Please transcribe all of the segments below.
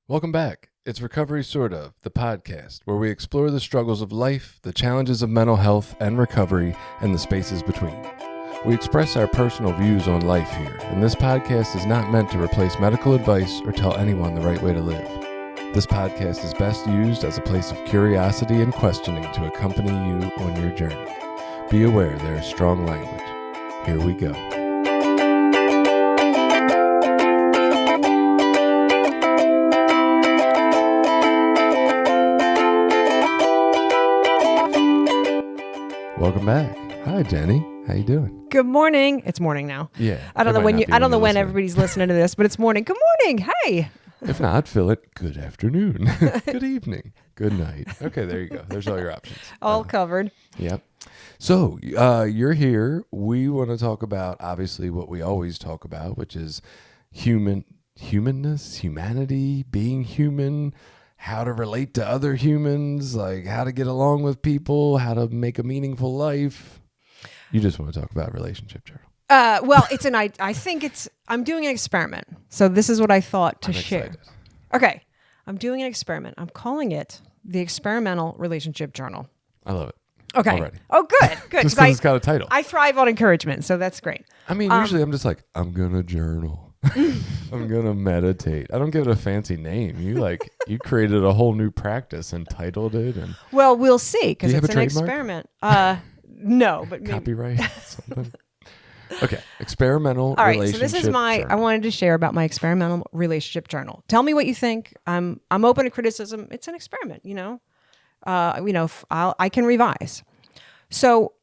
Welcome back. It's Recovery Sort of, the podcast, where we explore the struggles of life, the challenges of mental health and recovery, and the spaces between. We express our personal views on life here, and this podcast is not meant to replace medical advice or tell anyone the right way to live. This podcast is best used as a place of curiosity and questioning to accompany you on your journey. Be aware there is strong language. Here we go. Welcome back. Hi, Jenny. How you doing? Good morning. It's morning now. Yeah. I don't know when everybody's listening to this, but it's morning. Good morning. Hey. If not, fill it. Good afternoon. Good evening. Good night. Okay, there you go. There's all your options. All covered. Yep. So you're here. We want to talk about, obviously, what we always talk about, which is humanness, humanity, being human, how to relate to other humans, like how to get along with people, how to make a meaningful life. You just want to talk about relationship journal. Well, I'm doing an experiment. So this is what I thought to share. Excited. Okay. I'm doing an experiment. I'm calling it the Experimental Relationship Journal. I love it. Okay. Already. Oh, good. Good. Just because it's got a title. I thrive on encouragement, so that's great. I mean, usually I'm just like, I'm going to journal. I'm going to meditate. I don't give it a fancy name. You created a whole new practice and titled it. And Well, we'll see, because it's an trademark? experiment. No, but maybe. Copyright something. Okay. Experimental All right, relationship so this is I journal. wanted to share about my experimental relationship journal. Tell me what you think. I'm open to criticism. It's an experiment, I can revise. So,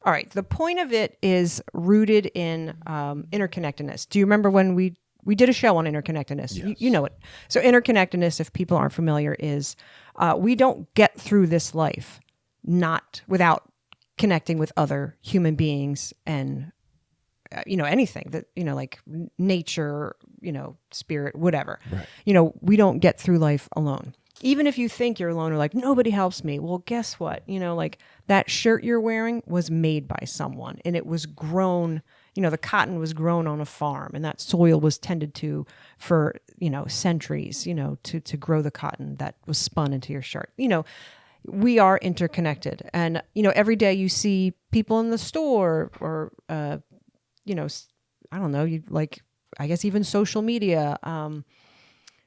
all right, the point of it is rooted in interconnectedness. Do you remember when we did a show on interconnectedness? Yes. You know it. So interconnectedness, if people aren't familiar, is we don't get through this life not without connecting with other human beings and anything that like nature, spirit, whatever. Right. We don't get through life alone. Even if you think you're alone or like nobody helps me, well, guess what? Like that shirt you're wearing was made by someone, and it was grown. The cotton was grown on a farm, and that soil was tended to for centuries. To grow the cotton that was spun into your shirt. We are interconnected, and every day you see people in the store, or I don't know, I guess even social media.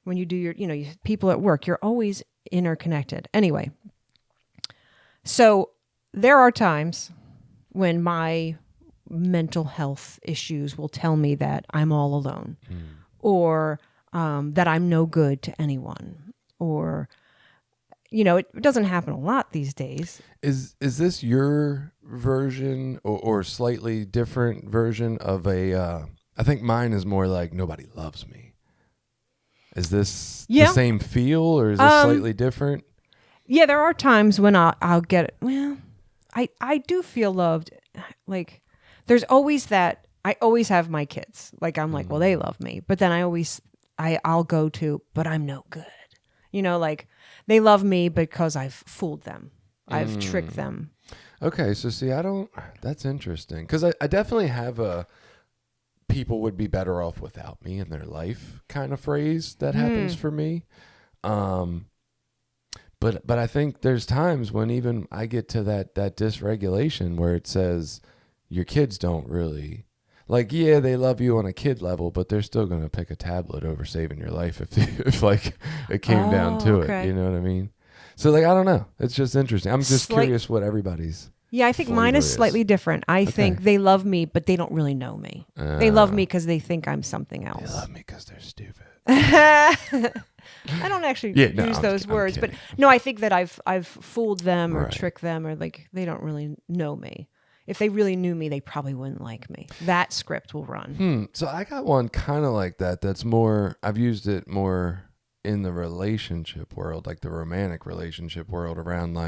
When you do your, people at work, you're always interconnected. Anyway, so there are times when my mental health issues will tell me that I'm all alone, or that I'm no good to anyone, or it doesn't happen a lot these days. Is this your version or slightly different version of I think mine is more like nobody loves me. Is this the same feel, or is this slightly different? Yeah, there are times when I'll get it. Well, I do feel loved. Like there's always that. I always have my kids. Like I'm like, well, they love me, but then I'll go to, but I'm no good. Like they love me because I've fooled them. I've tricked them. Okay, so see, that's interesting, because I definitely have people would be better off without me in their life kind of phrase that happens for me. But I think there's times when even I get to that dysregulation where it says your kids don't really, they love you on a kid level, but they're still going to pick a tablet over saving your life if it came down to it. You know what I mean? So I don't know. It's just interesting. I'm just curious what everybody's. Yeah, I think mine is slightly different. I think they love me, but they don't really know me. They love me because they think I'm something else. They love me because they're stupid. I don't actually use those words, but no, I think that I've fooled them or tricked them, or they don't really know me. If they really knew me, they probably wouldn't like me. That script will run. So I got one kind of like that. That's more, I've used it more in the relationship world, like the romantic relationship world, around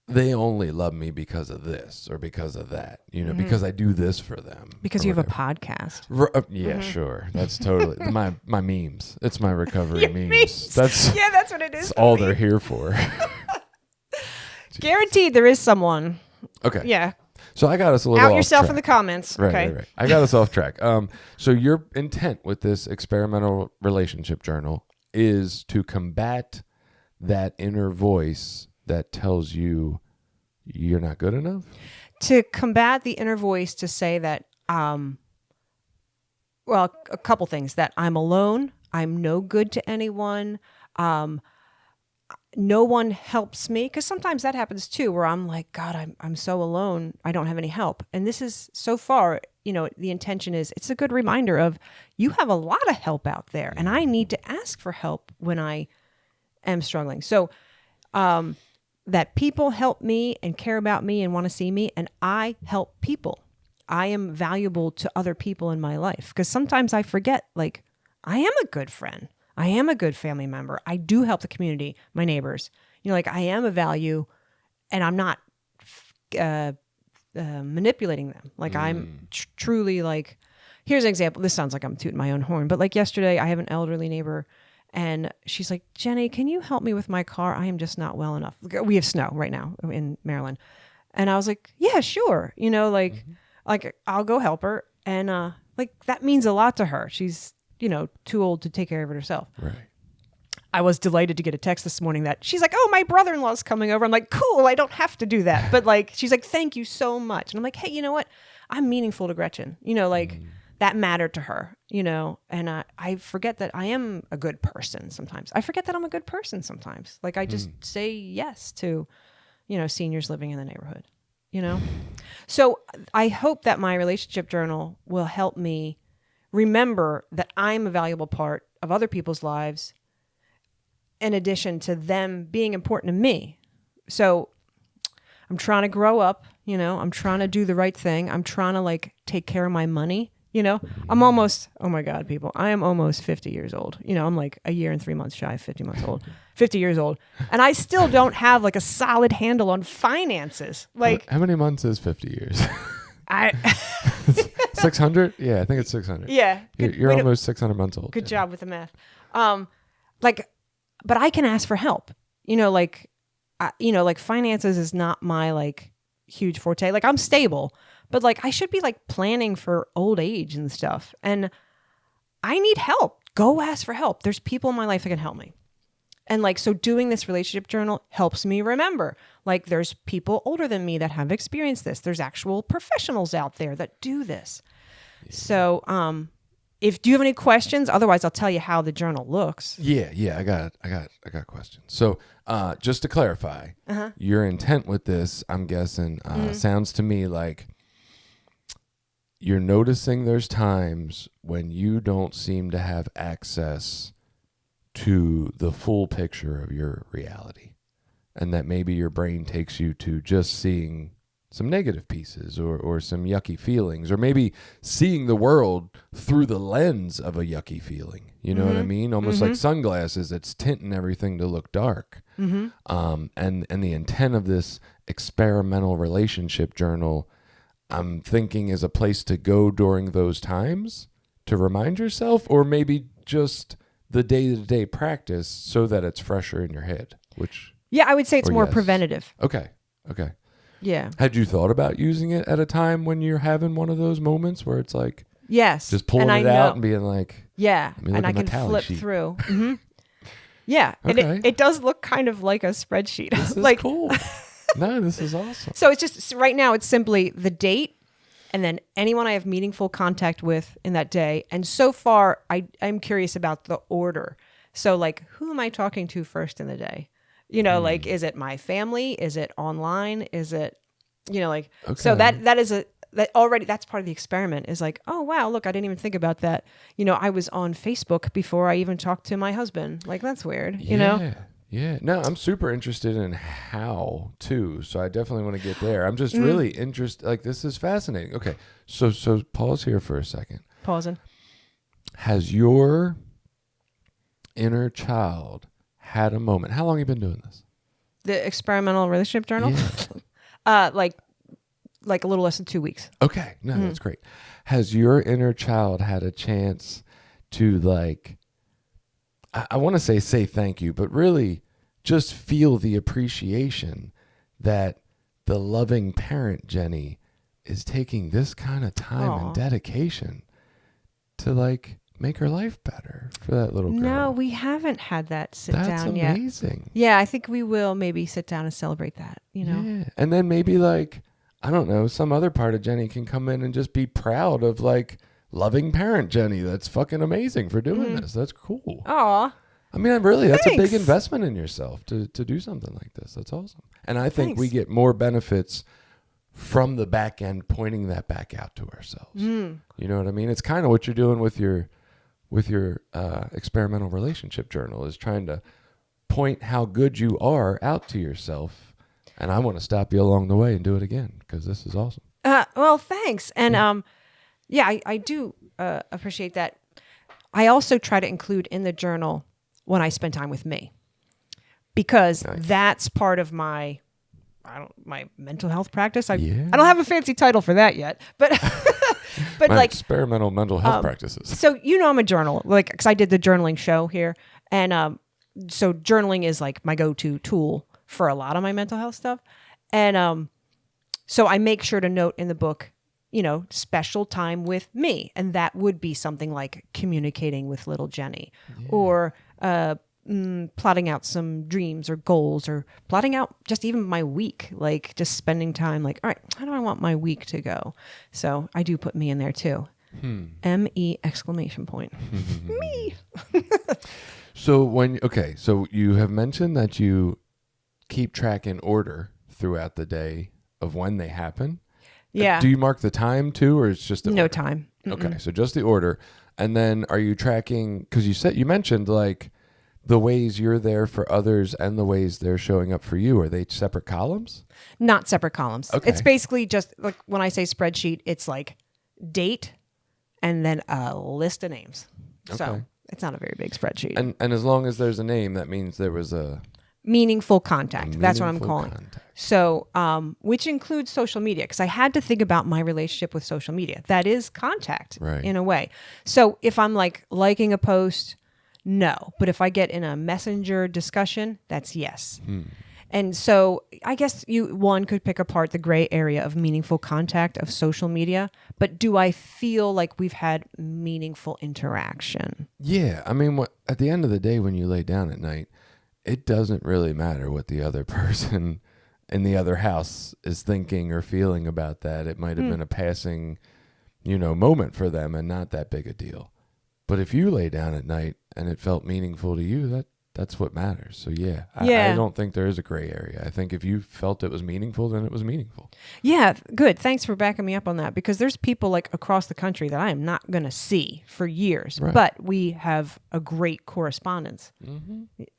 they only love me because of this or because of that, because I do this for them. Because you have a podcast. Yeah, sure. That's totally my memes. It's my recovery memes. That's what it is. That's all they're here for. Guaranteed there is someone. Okay. Yeah. So I got us a little Out off yourself track. in the comments. Right, Okay. right. I got us off track. So your intent with this experimental relationship journal is to combat that inner voice that tells you you're not good enough? To combat the inner voice to say that, well, a couple things, that I'm alone, I'm no good to anyone, no one helps me, because sometimes that happens too, where I'm like, God, I'm so alone, I don't have any help. And this is, so far, the intention is, it's a good reminder of, you have a lot of help out there, and I need to ask for help when I am struggling. So that people help me and care about me and want to see me, and I help people. I am valuable to other people in my life, because sometimes I forget, like, I am a good friend. I am a good family member. I do help the community, my neighbors. Like, I am a value, and I'm not manipulating them. Like, I'm truly, like, here's an example. This sounds like I'm tooting my own horn, but like yesterday, I have an elderly neighbor, and she's like, Jenny, can you help me with my car? I am just not well enough. We have snow right now in Maryland. And I was like, yeah, sure. Like I'll go help her. And like, that means a lot to her. She's, too old to take care of it herself. Right. I was delighted to get a text this morning that she's like, oh, my brother-in-law's coming over. I'm like, cool, I don't have to do that. But like, she's like, thank you so much. And I'm like, hey, you know what? I'm meaningful to Gretchen. That mattered to her, and I forget that I am a good person sometimes. I forget that I'm a good person sometimes. Like, I just say yes to, seniors living in the neighborhood, So I hope that my relationship journal will help me remember that I'm a valuable part of other people's lives, in addition to them being important to me. So I'm trying to grow up, I'm trying to do the right thing. I'm trying to, like, take care of my money. I'm almost, oh my God, people, I am almost 50 years old. I'm like a year and 3 months shy of 50 years old. And I still don't have, like, a solid handle on finances. Like, how many months is 50 years? I 600? Yeah, I think it's 600. Yeah. You're almost 600 months old. Good job with the math. But I can ask for help. Like finances is not my, like, huge forte. Like, I'm stable, but, like, I should be, like, planning for old age and stuff. And I need help. Go ask for help. There's people in my life that can help me. And, like, so doing this relationship journal helps me remember, like, there's people older than me that have experienced this. There's actual professionals out there that do this. Yeah. So, do you have any questions? Otherwise, I'll tell you how the journal looks. Yeah, I got questions. So, just to clarify, your intent with this, I'm guessing, sounds to me like you're noticing there's times when you don't seem to have access to the full picture of your reality, and that maybe your brain takes you to just seeing some negative pieces or some yucky feelings, or maybe seeing the world through the lens of a yucky feeling. You know what I mean? Almost like sunglasses, it's tinting everything to look dark. And the intent of this experimental relationship journal, I'm thinking, is a place to go during those times to remind yourself, or maybe just the day-to-day practice so that it's fresher in your head. Yeah, I would say it's more preventative. Okay. Yeah. Had you thought about using it at a time when you're having one of those moments where it's like, yes, just pulling it out and being like, yeah, and I can flip through. Yeah, okay. And it does look kind of like a spreadsheet. This is like, cool. No, this is awesome. So it's just, right now it's simply the date and then anyone I have meaningful contact with in that day. And so far, I'm curious about the order. So, like, who am I talking to first in the day? Like, is it my family? Is it online? Is it, like, okay. So that's part of the experiment, is like, oh, wow, look, I didn't even think about that. I was on Facebook before I even talked to my husband. Like, that's weird, Yeah. No, I'm super interested in how too. So I definitely want to get there. I'm just really interested. Like, this is fascinating. Okay. So pause here for a second. Pausing. Has your inner child had a moment? How long have you been doing this? The experimental relationship journal? Yeah. like a little less than 2 weeks. Okay. No, that's great. Has your inner child had a chance to, like, I want to say thank you, but really just feel the appreciation that the loving parent, Jenny, is taking this kind of time Aw. and dedication to like make her life better for that little girl. No, we haven't had that sit That's down yet. amazing. Yeah, I think we will maybe sit down and celebrate that, you know? Yeah. And then maybe like, I don't know, some other part of Jenny can come in and just be proud of like loving parent Jenny. That's fucking amazing for doing this. That's cool. Aw. I mean, really, that's a big Thanks. investment in yourself to do something like this. That's awesome. And I think we Thanks. get more benefits from the back end, pointing that back out to ourselves. You know what I mean? It's kind of what you're doing with your experimental relationship journal, is trying to point how good you are out to yourself. And I want to stop you along the way and do it again, because this is awesome. Well, thanks. And I do appreciate that. I also try to include in the journal when I spend time with me, because that's part of my mental health practice. I don't have a fancy title for that yet, but but My like experimental mental health practices. So I'm a journal, like, because I did the journaling show here, and so journaling is like my go-to tool for a lot of my mental health stuff, and so I make sure to note in the book, special time with me, and that would be something like communicating with little Jenny, or plotting out some dreams or goals, or plotting out just even my week, like just spending time like, all right, how do I want my week to go? So I do put me in there too. M-E exclamation point. Me. So so you have mentioned that you keep track in order throughout the day of when they happen. Yeah. Do you mark the time too, or it's just the No order? time. Okay, so just the order. And then are you tracking, because you mentioned like the ways you're there for others and the ways they're showing up for you. Are they separate columns? Not separate columns. Okay. It's basically just like when I say spreadsheet, it's like date and then a list of names. So Okay. it's not a very big spreadsheet. And as long as there's a name, that means there was a Meaningful contact. That's what I'm meaningful calling. contact. So, which includes social media, because I had to think about my relationship with social media. That is contact in a way. So if I'm like liking a post, no. But if I get in a messenger discussion, that's yes. And so I guess one could pick apart the gray area of meaningful contact of social media, but do I feel like we've had meaningful interaction? Yeah. I mean, at the end of the day, when you lay down at night, it doesn't really matter what the other person in the other house is thinking or feeling about that. It might have been a passing, moment for them and not that big a deal. But if you lay down at night and it felt meaningful to you, that's what matters. So I don't think there is a gray area. I think if you felt it was meaningful, then it was meaningful. Yeah, good. Thanks for backing me up on that, because there's people like across the country that I am not going to see for years, but we have a great correspondence,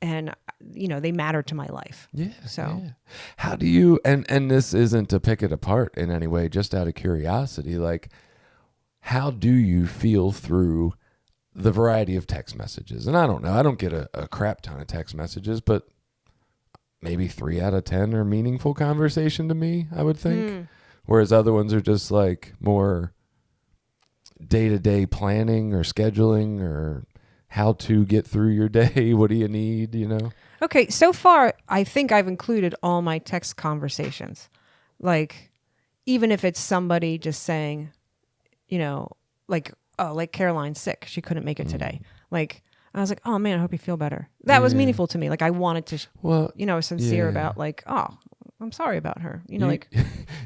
and they matter to my life. Yeah. So how do you, and this isn't to pick it apart in any way, just out of curiosity, like how do you feel through the variety of text messages? And I don't know, I don't get a crap ton of text messages, but maybe 3 out of 10 are meaningful conversation to me, I would think. Whereas other ones are just like more day-to-day planning or scheduling or how to get through your day. What do you need, Okay, so far, I think I've included all my text conversations. Like, even if it's somebody just saying, like, oh, like Caroline's sick, she couldn't make it today. Like, I was like, oh man, I hope you feel better. That was meaningful to me. Like, I wanted to, sincere about like, oh, I'm sorry about her. Like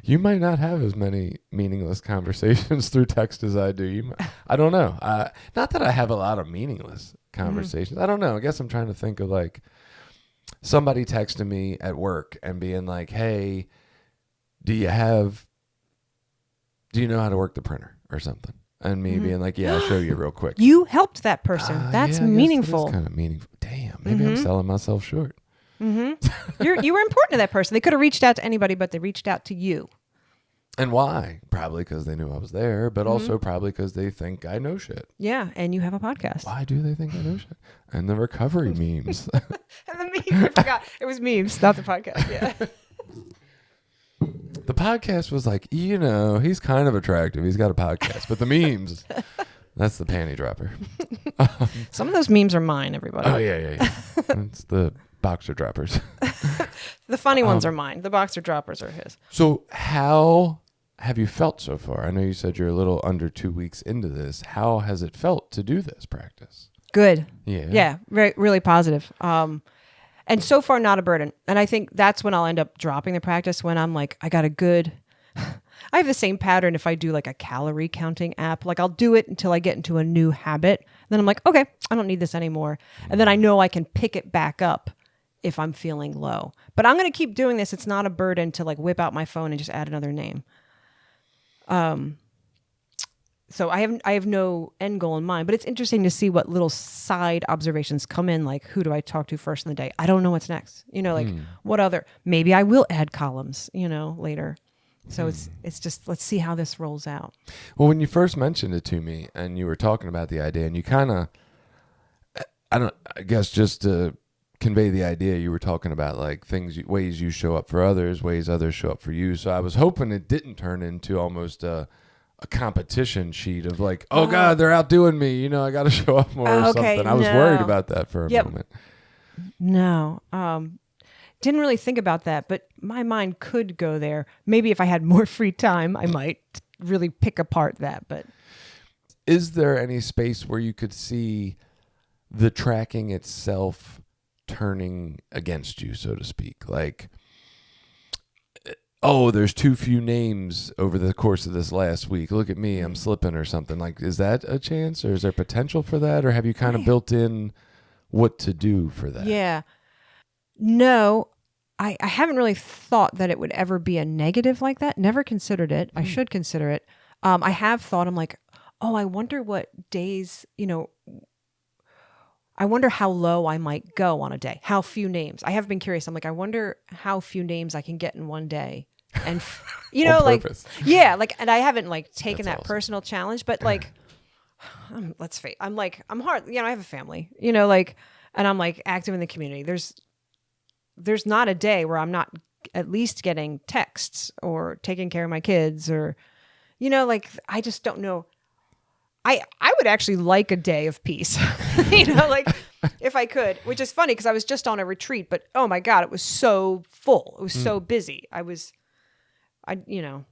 you might not have as many meaningless conversations through text as I do. I don't know. Not that I have a lot of meaningless conversations. I don't know. I guess I'm trying to think of like somebody texting me at work and being like, hey, do you know how to work the printer or something? And me being like, yeah, I'll show you real quick. You helped that person. That's meaningful. That's kind of meaningful. Damn, maybe I'm selling myself short. You were important to that person. They could have reached out to anybody, but they reached out to you. And why? Probably because they knew I was there, but also probably because they think I know shit. Yeah, and you have a podcast. Why do they think I know shit? And the recovery memes. And the memes, I forgot. It was memes, not the podcast. Yeah. The podcast was like, he's kind of attractive. He's got a podcast. But the memes, that's the panty dropper. Some of those memes are mine, everybody. Oh, yeah. It's the boxer droppers. The funny ones are mine. The boxer droppers are his. So how have you felt so far? I know you said you're a little under 2 weeks into this. How has it felt to do this practice? Good. Yeah. Yeah. Really positive. And so far, not a burden. And I think that's when I'll end up dropping the practice, when I'm like, I got a good. I have the same pattern if I do like a calorie counting app. Like I'll do it until I get into a new habit. Then I'm like, okay, I don't need this anymore. And then I know I can pick it back up if I'm feeling low. But I'm going to keep doing this. It's not a burden to like whip out my phone and just add another name. So I have no end goal in mind, but it's interesting to see what little side observations come in. Like, who do I talk to first in the day? I don't know what's next. Like what other, maybe I will add columns, later. So it's just, let's see how this rolls out. Well, when you first mentioned it to me and you were talking about the idea and you kind of, I guess just to convey the idea, you were talking about like ways you show up for others, ways others show up for you. So I was hoping it didn't turn into almost a competition sheet of like, oh God, they're outdoing me. I got to show up more or something. I was worried about that for a moment. No. Didn't really think about that, but my mind could go there. Maybe if I had more free time, I might really pick apart that. But is there any space where you could see the tracking itself turning against you, so to speak? Like, oh, there's too few names over the course of this last week. Look at me, I'm slipping or something. Like, is that a chance, or is there potential for that? Or have you kind of built in what to do for that? Yeah. No, I haven't really thought that it would ever be a negative like that. Never considered it. I should consider it. I have thought, I'm like, oh, I wonder what days, I wonder how low I might go on a day. How few names. I have been curious. I'm like, I wonder how few names I can get in one day. And, like, yeah, like, and I haven't like taken that personal challenge, but like, let's face, I'm hard, I have a family, like, and I'm like active in the community. There's not a day where I'm not at least getting texts or taking care of my kids or, like, I just don't know. I would actually like a day of peace, like if I could, which is funny because I was just on a retreat, but oh my God, it was so full. It was so busy. I didn't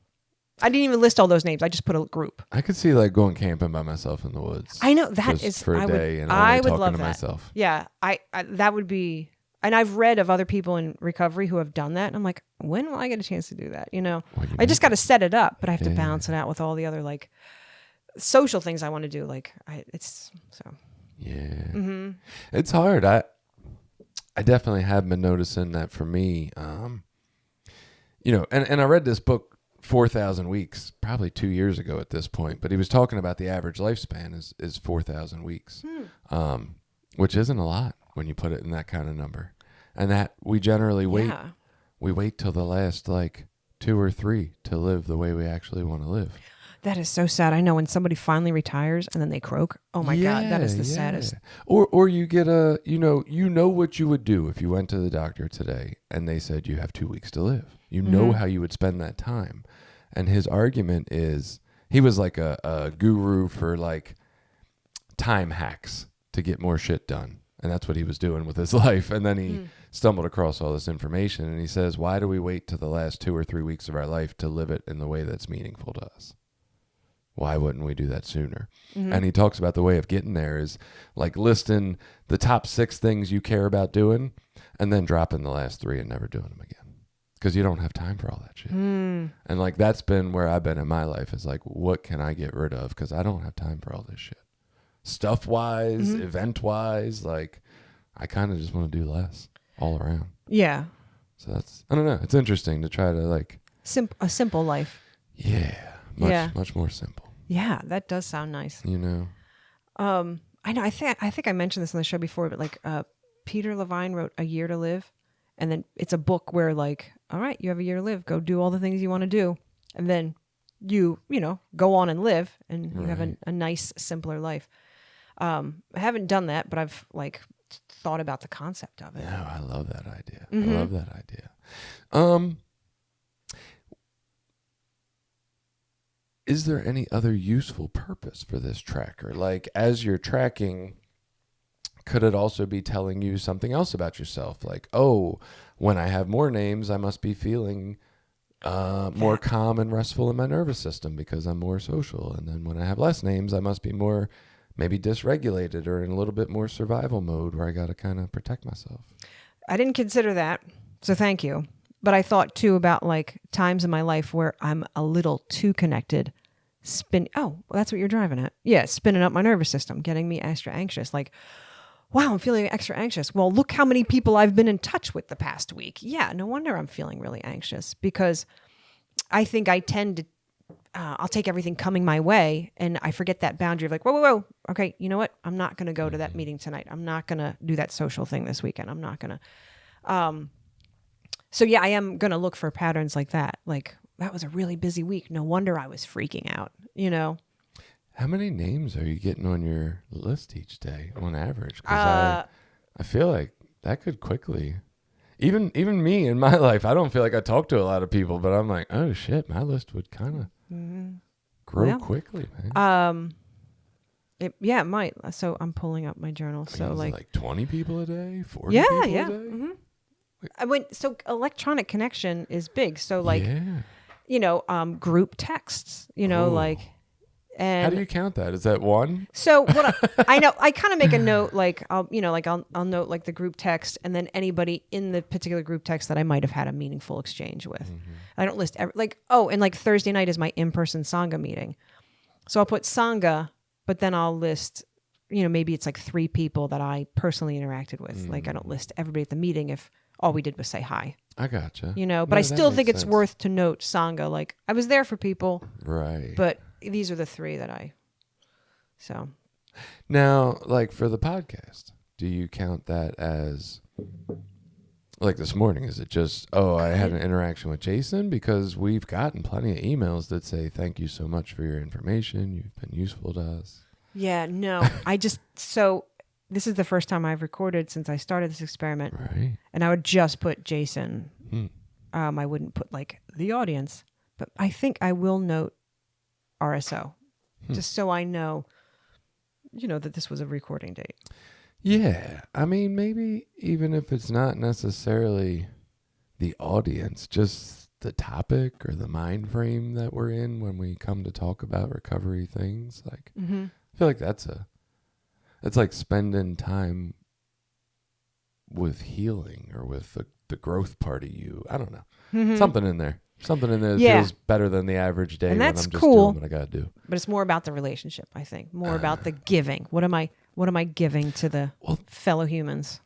even list all those names. I just put a group. I could see like going camping by myself in the woods. I know that is for a day and I only would talking love to that. myself. Yeah, I that would be. And I've read of other people in recovery who have done that. And I'm like, when will I get a chance to do that? I just got to set it up, but I have to balance it out with all the other like social things I want to do. Like it's so. Yeah. Mm-hmm. It's hard. I definitely have been noticing that for me, and I read this book, 4,000 Weeks, probably 2 years ago at this point, but he was talking about the average lifespan is 4,000 weeks, which isn't a lot when you put it in that kind of number. And that we generally we wait till the last like 2 or 3 to live the way we actually want to live. That is so sad. I know when somebody finally retires and then they croak. Oh my God, that is the saddest. Or you get you know what you would do if you went to the doctor today and they said you have 2 weeks to live. You know how you would spend that time. And his argument is, he was like a guru for like time hacks to get more shit done. And that's what he was doing with his life. And then he stumbled across all this information. And he says, why do we wait to the last 2 or 3 weeks of our life to live it in the way that's meaningful to us? Why wouldn't we do that sooner? And he talks about the way of getting there is like listing the top 6 things you care about doing and then dropping the last 3 and never doing them again. Because you don't have time for all that shit. And like that's been where I've been in my life, is like, what can I get rid of? Because I don't have time for all this shit. Stuff-wise, event-wise, like I kind of just want to do less all around. Yeah. So that's, I don't know. It's interesting to try to like... a simple life. Yeah. Much more simple. Yeah, that does sound nice. I know. I think I mentioned this on the show before, but like Peter Levine wrote A Year to Live. And then it's a book where like, all right, you have a year to live. Go do all the things you want to do. And then you go on and live and you have a nice, simpler life. I haven't done that, but I've like thought about the concept of it. No, I love that idea. I love that idea. Is there any other useful purpose for this tracker? Like as you're tracking, could it also be telling you something else about yourself? Like, oh, when I have more names, I must be feeling More calm and restful in my nervous system because I'm more social. And then when I have less names, I must be more maybe dysregulated or in a little bit more survival mode where I got to kind of protect myself. I didn't consider that, so thank you. But I thought too about like times in my life where I'm a little too connected. Well, that's what you're driving at. Yeah, spinning up my nervous system, getting me extra anxious. Like, wow, I'm feeling extra anxious. Well, look how many people I've been in touch with the past week. Yeah, no wonder I'm feeling really anxious because I think I tend to, I'll take everything coming my way and I forget that boundary of like, whoa. Okay, you know what? I'm not going to go to that meeting tonight. I'm not going to do that social thing this weekend. I'm not going to. So yeah, I am going to look for patterns like that. Like, that was a really busy week. No wonder I was freaking out, you know? How many names are you getting on your list each day on average? Because I feel like that could quickly, even me in my life, I don't feel like I talk to a lot of people, but I'm like, oh shit, my list would kind of grow quickly, man. It might. So I'm pulling up my journal. So like 20 people a day, 40 people a day. Mm-hmm. So electronic connection is big. So like, group texts, like, and how do you count that? Is that one? So what I know, I kind of make a note, like I'll note like the group text and then anybody in the particular group text that I might have had a meaningful exchange with. Mm-hmm. I don't list and like Thursday night is my in-person Sangha meeting. So I'll put Sangha, but then I'll list, maybe it's like 3 people that I personally interacted with. Like I don't list everybody at the meeting if all we did was say hi. I gotcha. But I still think it's worth to note Sangha. Like I was there for people. Right. But these are the 3 that so. Now, like for the podcast, do you count that as, like this morning, is it just, I had an interaction with Jason? Because we've gotten plenty of emails that say, thank you so much for your information. You've been useful to us. Yeah, no, so this is the first time I've recorded since I started this experiment. Right. And I would just put Jason. I wouldn't put like the audience, but I think I will note RSO just so I know, that this was a recording date. Yeah. I mean, maybe even if it's not necessarily the audience, just the topic or the mind frame that we're in when we come to talk about recovery things. Like, I feel like it's like spending time with healing or with the growth part of you. I don't know. Something in there that feels better than the average day, and that's when I'm just doing what I got to do. But it's more about the relationship, I think. More about the giving. What am I giving to the fellow humans?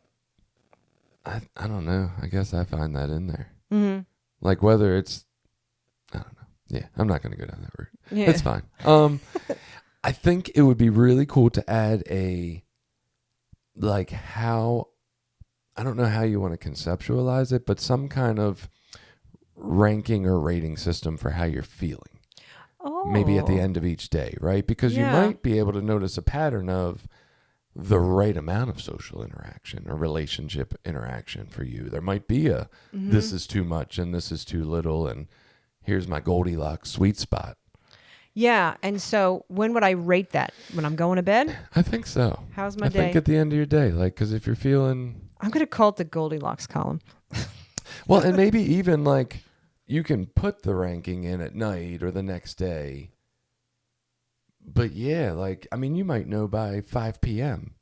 I don't know. I guess I find that in there. Mm-hmm. Like whether it's, I don't know. Yeah, I'm not going to go down that route. Yeah. It's fine. I think it would be really cool to add I don't know how you want to conceptualize it, but some kind of ranking or rating system for how you're feeling. Maybe at the end of each day, right? Because you might be able to notice a pattern of the right amount of social interaction or relationship interaction for you. There might be this is too much and this is too little, and here's my Goldilocks sweet spot. Yeah, and so when would I rate that? When I'm going to bed? I think so. How's my day? I think at the end of your day, like, because if you're feeling... I'm going to call it the Goldilocks column. Well, and maybe even like you can put the ranking in at night or the next day. But yeah, like, I mean, you might know by 5 p.m.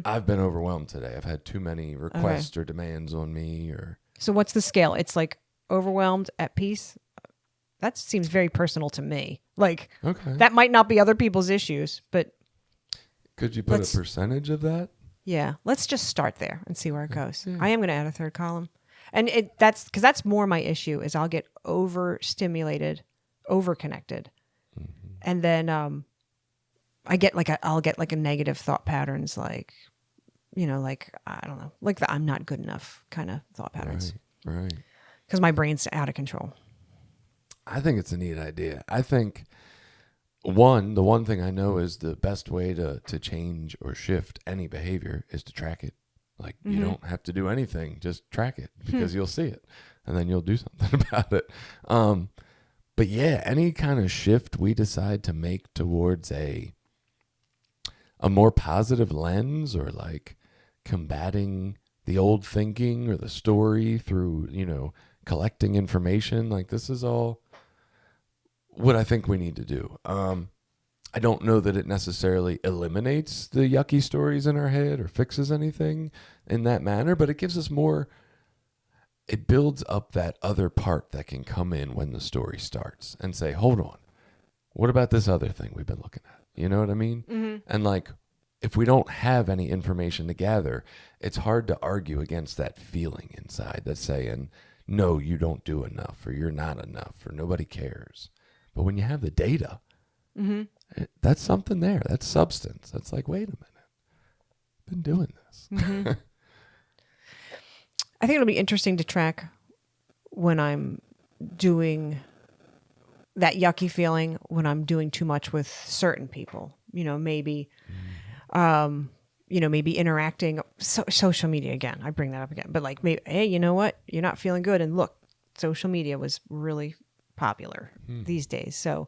I've been overwhelmed today. I've had too many requests or demands on me. So what's the scale? It's like overwhelmed, at peace? That seems very personal to me. Like, that might not be other people's issues, but... Could you put a percentage of that? Yeah, let's just start there and see where it goes. Yeah. I am going to add a 3rd column. And that's because that's more my issue is I'll get overstimulated, overconnected. Mm-hmm. And then I'll get like a negative thought patterns, like, like, I don't know, like the I'm not good enough kind of thought patterns. Right. Because my brain's out of control. I think it's a neat idea. I think the one thing I know is the best way to change or shift any behavior is to track it. Like, you don't have to do anything, just track it because you'll see it and then you'll do something about it. But yeah, any kind of shift we decide to make towards a more positive lens or like combating the old thinking or the story through, collecting information. Like, this is all what I think we need to do. I don't know that it necessarily eliminates the yucky stories in our head or fixes anything in that manner, but it gives us more. It builds up that other part that can come in when the story starts and say, hold on, what about this other thing we've been looking at? You know what I mean? Mm-hmm. And like, if we don't have any information to gather, it's hard to argue against that feeling inside that's saying, no, you don't do enough, or you're not enough, or nobody cares. But when you have the data, that's something there. That's substance. That's like, wait a minute, I've been doing this. Mm-hmm. I think it'll be interesting to track when I'm doing that yucky feeling, when I'm doing too much with certain people, maybe, maybe interacting, social media again. I bring that up again, but like, maybe, hey, you know what? You're not feeling good. And look, social media was really popular these days. So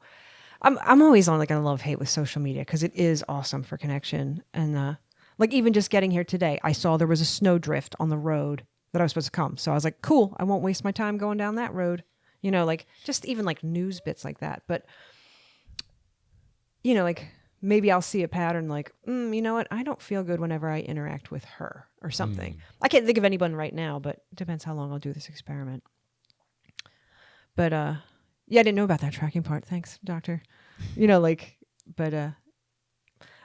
I'm always on like a love-hate with social media because it is awesome for connection. And like even just getting here today, I saw there was a snowdrift on the road that I was supposed to come. So I was like, cool, I won't waste my time going down that road. Like just even like news bits like that. But, like maybe I'll see a pattern like, you know what? I don't feel good whenever I interact with her or something. I can't think of anyone right now, but it depends how long I'll do this experiment. But, yeah, I didn't know about that tracking part. Thanks, doctor. But I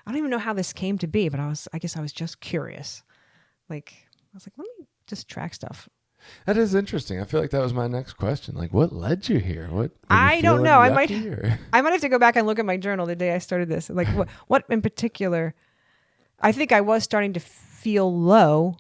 don't even know how this came to be, but I guess I was just curious. Like, I was like, let me just track stuff. That is interesting. I feel like that was my next question. Like, what led you here? I don't know. I might have to go back and look at my journal the day I started this. Like, what in particular? I think I was starting to feel low,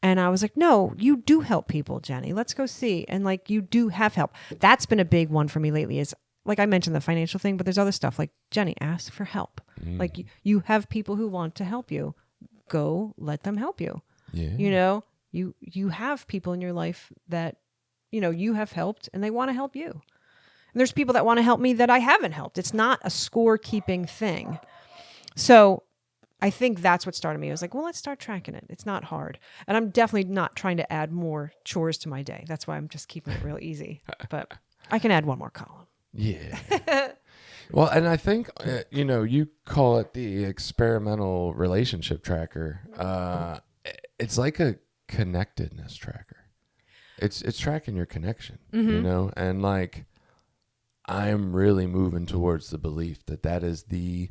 and I was like, no, you do help people, Jenny. Let's go see. And like, you do have help. That's been a big one for me lately. Is like I mentioned the financial thing, but there's other stuff like, Jenny, ask for help. Like you have people who want to help you. Go let them help you. Yeah. You have people in your life that, you have helped and they want to help you. And there's people that want to help me that I haven't helped. It's not a score-keeping thing. So I think that's what started me. I was like, well, let's start tracking it. It's not hard. And I'm definitely not trying to add more chores to my day. That's why I'm just keeping it real easy. But I can add one more column. Yeah. Well, and I think, you call it the experimental relationship tracker. It's like a connectedness tracker. It's tracking your connection, and like, I'm really moving towards the belief that is I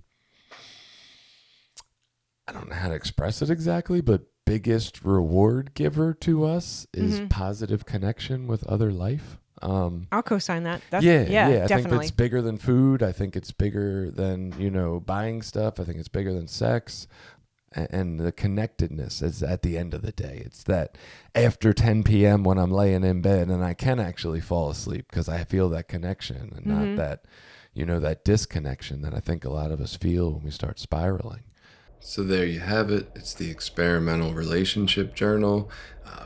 don't know how to express it exactly, but biggest reward giver to us is positive connection with other life. I'll co-sign that. Yeah, definitely. I think it's bigger than food. I think it's bigger than, buying stuff. I think it's bigger than sex. And the connectedness is at the end of the day. It's that after 10 p.m. when I'm laying in bed and I can actually fall asleep because I feel that connection and not that, that disconnection that I think a lot of us feel when we start spiraling. So there you have it. It's the experimental relationship journal.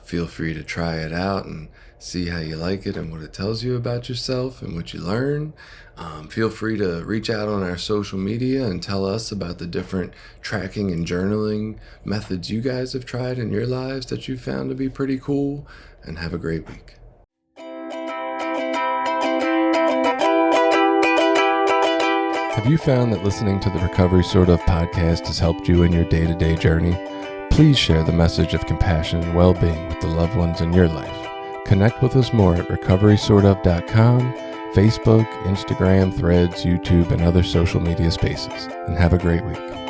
Feel free to try it out and see how you like it and what it tells you about yourself and what you learn. Feel free to reach out on our social media and tell us about the different tracking and journaling methods you guys have tried in your lives that you found to be pretty cool. And have a great week. Have you found that listening to the Recovery Sort Of podcast has helped you in your day-to-day journey? Please share the message of compassion and well-being with the loved ones in your life. Connect with us more at recoverysortof.com, Facebook, Instagram, Threads, YouTube, and other social media spaces. And have a great week.